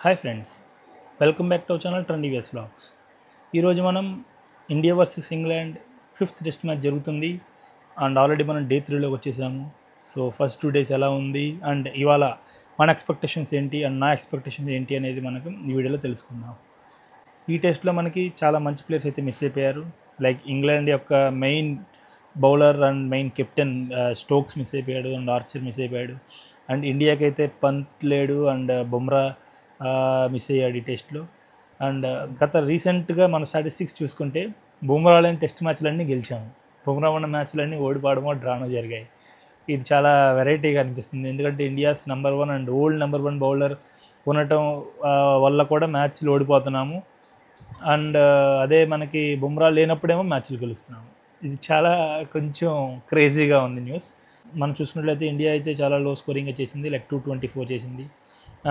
Hi friends, welcome back to our channel ట్రెండీవియస్ vlogs. ఈరోజు మనం India versus England fifth test match జరుగుతుంది and already మనం day 3లోకి వచ్చేసాము. సో ఫస్ట్ 2 days ఎలా ఉంది అండ్ ఇవాళ మన ఎక్స్పెక్టేషన్స్ ఏంటి అండ్ నా ఎక్స్పెక్టేషన్స్ ఏంటి అనేది మనకు ఈ వీడియోలో తెలుసుకుందాం. ఈ టెస్ట్లో మనకి చాలా మంచి ప్లేయర్స్ అయితే మిస్ అయిపోయారు. లైక్ ఇంగ్లాండ్ యొక్క main bowler and main captain Stokes miss అయిపోయాడు అండ్ ఆర్చర్ మిస్ అయిపోయాడు. అండ్ ఇండియాకి అయితే పంత్ లేడు అండ్ బుమ్రా మిస్ అయ్యాడు ఈ టెస్ట్లో. అండ్ గత రీసెంట్గా మన స్టాటిస్టిక్స్ చూసుకుంటే బుమ్రా లేని టెస్ట్ మ్యాచ్లన్నీ గెలిచాము. బుమ్రా ఉన్న మ్యాచ్లన్నీ ఓడిపోవడమో డ్రానో జరిగాయి. ఇది చాలా వెరైటీగా అనిపిస్తుంది, ఎందుకంటే India's number 1 and old number 1 bowler ఉండటం వల్ల కూడా మ్యాచ్లు ఓడిపోతున్నాము. అండ్ అదే మనకి బుమ్రా లేనప్పుడేమో మ్యాచ్లు గెలుస్తున్నాము. ఇది చాలా కొంచెం క్రేజీగా ఉంది న్యూస్. మనం చూసుకున్నట్లయితే ఇండియా అయితే చాలా లో స్కోరింగ్గా చేసింది, లైక్ 224 చేసింది.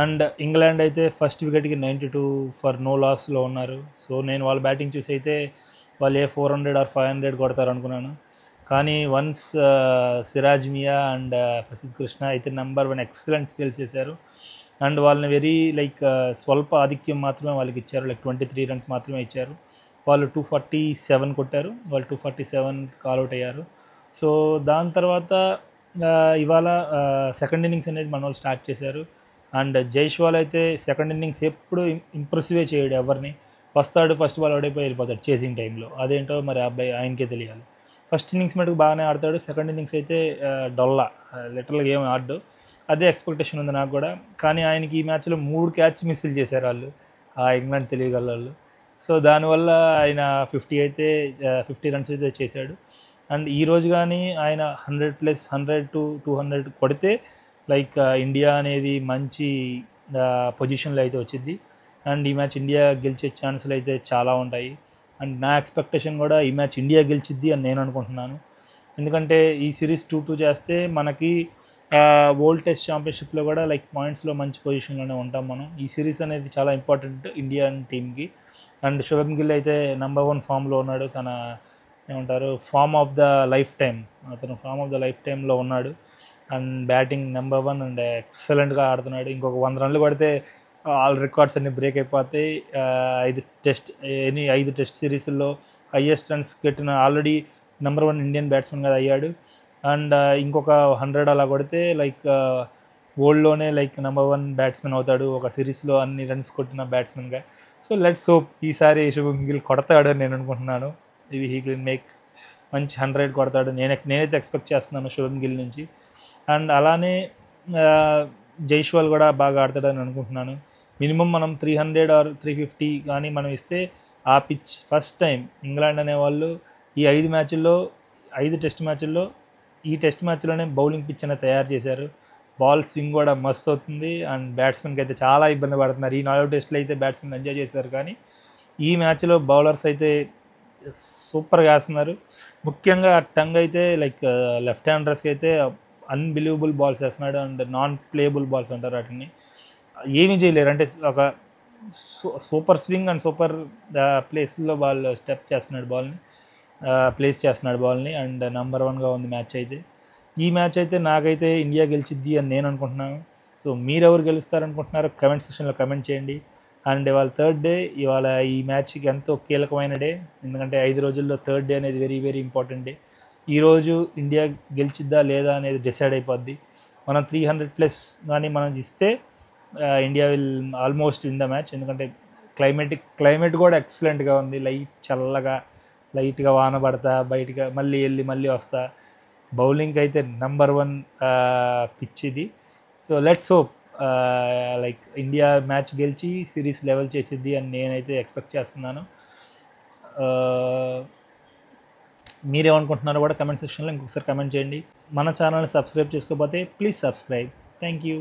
అండ్ ఇంగ్లాండ్ అయితే ఫస్ట్ వికెట్కి 92 ఫర్ నో లాస్లో ఉన్నారు. సో నేను వాళ్ళ బ్యాటింగ్ చూసి అయితే వాళ్ళు 400 or 500 కొడతారు అనుకున్నాను. కానీ వన్స్ సిరాజ్ మియా అండ్ ప్రసిద్ధ్ కృష్ణ అయితే నెంబర్ 1 ఎక్సలెంట్ స్పెల్స్ చేశారు. అండ్ వాళ్ళని వెరీ లైక్ స్వల్ప ఆధిక్యం మాత్రమే వాళ్ళకి ఇచ్చారు, లైక్ 23 runs మాత్రమే ఇచ్చారు. వాళ్ళు 247 కొట్టారు, వాళ్ళు 247 కాల్అవుట్ అయ్యారు. సో దాని తర్వాత ఇవాళ సెకండ్ ఇన్నింగ్స్ అనేది మన వాళ్ళు స్టార్ట్ చేశారు. అండ్ జైస్వాల్ అయితే సెకండ్ ఇన్నింగ్స్ ఎప్పుడు ఇంప్రెసివే చేయడు ఎవరిని. వస్తాడు, ఫస్ట్ బాల్ ఓడిపోయి వెళ్ళిపోతాడు చేసింగ్ టైంలో. అదేంటో మరి అబ్బాయి ఆయనకే తెలియాలి. ఫస్ట్ ఇన్నింగ్స్ మటుకు బాగానే ఆడతాడు, సెకండ్ ఇన్నింగ్స్ అయితే డొల్లా, లిటరల్గా ఏమి ఆడు. అదే ఎక్స్పెక్టేషన్ ఉంది నాకు కూడా. కానీ ఆయనకి ఈ మ్యాచ్లో 3 క్యాచ్ మిస్లు చేశారు వాళ్ళు, ఆ ఇంగ్లాండ్ తెలియగల వాళ్ళు. సో దానివల్ల ఆయన 50 runs అయితే చేశాడు. అండ్ ఈరోజు కానీ ఆయన 100+, 100 to 200 కొడితే లైక్ ఇండియా అనేది మంచి పొజిషన్లో అయితే వచ్చింది. అండ్ ఈ మ్యాచ్ ఇండియా గెలిచే ఛాన్సులు అయితే చాలా ఉంటాయి. అండ్ నా ఎక్స్పెక్టేషన్ కూడా ఈ మ్యాచ్ ఇండియా గెలిచిద్ది అని నేను అనుకుంటున్నాను. ఎందుకంటే ఈ సిరీస్ 2-2 చేస్తే మనకి వరల్డ్ టెస్ట్ ఛాంపియన్షిప్లో కూడా లైక్ పాయింట్స్లో మంచి పొజిషన్లోనే ఉంటాం మనం. ఈ సిరీస్ అనేది చాలా ఇంపార్టెంట్ ఇండియన్ టీమ్కి. అండ్ శుభమ్ గిల్ అయితే నెంబర్ 1 ఫామ్లో ఉన్నాడు. తన ఏమంటారు form of the life time, అతను ఫామ్ ఆఫ్ ద లైఫ్ టైంలో ఉన్నాడు. అండ్ బ్యాటింగ్ నెంబర్ 1 అండ్ ఎక్సలెంట్గా ఆడుతున్నాడు. ఇంకొక 100 runs కొడితే ఆల్ రికార్డ్స్ అన్ని బ్రేక్ అయిపోతాయి. 5 టెస్ట్ సిరీస్లో హయ్యెస్ట్ రన్స్ పెట్టిన ఆల్రెడీ నెంబర్ 1 ఇండియన్ బ్యాట్స్మెన్గా అయ్యాడు. అండ్ ఇంకొక 100 అలా కొడితే లైక్ వరల్డ్లోనే లైక్ నెంబర్ 1 బ్యాట్స్మెన్ అవుతాడు, ఒక సిరీస్లో అన్ని రన్స్ కొట్టిన బ్యాట్స్మెన్గా. సో లెట్స్ హోప్ ఈసారి శుభమ్ గిల్ కొడతాడు అని నేను అనుకుంటున్నాను. హీ కెన్ మేక్ మంచి 100 కొడతాడు నేనైతే ఎక్స్పెక్ట్ చేస్తున్నాను శుభమ్ గిల్ నుంచి. అండ్ అలానే జైస్వాల్ కూడా బాగా ఆడతాడని అనుకుంటున్నాను. మినిమం మనం 300 or 350 కానీ మనం ఇస్తే ఆ పిచ్ ఫస్ట్ టైం ఇంగ్లాండ్ అనేవాళ్ళు ఈ 5 టెస్ట్ మ్యాచ్ల్లో ఈ టెస్ట్ మ్యాచ్లోనే బౌలింగ్ పిచ్ అనేది తయారు చేశారు. బాల్ స్వింగ్ కూడా మస్తు అవుతుంది అండ్ బ్యాట్స్మెన్కి అయితే చాలా ఇబ్బంది పడుతున్నారు. ఈ 4 టెస్టులు అయితే బ్యాట్స్మెన్ ఎంజాయ్ చేశారు, కానీ ఈ మ్యాచ్లో బౌలర్స్ అయితే సూపర్గా వేస్తున్నారు. ముఖ్యంగా టంగ్ అయితే లైక్ లెఫ్ట్ హ్యాండర్స్కి అయితే అన్బిలీవబుల్ బాల్స్ వేస్తున్నాడు. అండ్ నాన్ ప్లేయబుల్ బాల్స్ అంటారు వాటిని, ఏమీ చేయలేరు. అంటే ఒక సూపర్ స్వింగ్ అండ్ సూపర్ ప్లేస్లో బాల్ స్టెప్ చేస్తున్నాడు, బాల్ని ప్లేస్ చేస్తున్నాడు బాల్ని. అండ్ నెంబర్ 1గా ఉంది మ్యాచ్ అయితే. ఈ మ్యాచ్ అయితే నాకైతే ఇండియా గెలిచిద్ది అని నేను అనుకుంటున్నాను. సో మీరెవరు గెలుస్తారనుకుంటున్నారో కమెంట్ సెక్షన్లో కమెంట్ చేయండి. అండ్ ఇవాళ థర్డ్ డే, ఇవాళ ఈ మ్యాచ్కి ఎంతో కీలకమైన డే, ఎందుకంటే 5 రోజుల్లో థర్డ్ డే అనేది వెరీ వెరీ ఇంపార్టెంట్ డే. ఈరోజు ఇండియా గెలిచిద్దా లేదా అనేది డిసైడ్ అయిపోద్ది. మనం 300+ కానీ మనం ఇస్తే India will almost win the match. ఎందుకంటే క్లైమేట్ కూడా ఎక్సలెంట్గా ఉంది, చల్లగా లైట్గా వాన పడతా బయటగా మళ్ళీ వస్తా. బౌలింగ్కి అయితే నెంబర్ 1 పిచ్ ఇది. So let's hope like India match గెలిచి సిరీస్ లెవెల్ చేసిద్ది అని నేనైతే ఎక్స్పెక్ట్ చేస్తున్నాను. మీరేమనుకుంటున్నారో కూడా కమెంట్ సెక్షన్లో ఇంకొకసారి కమెంట్ చేయండి. మన ఛానల్ని సబ్స్క్రైబ్ చేసుకోకపోతే ప్లీజ్ సబ్స్క్రైబ్. Thank you.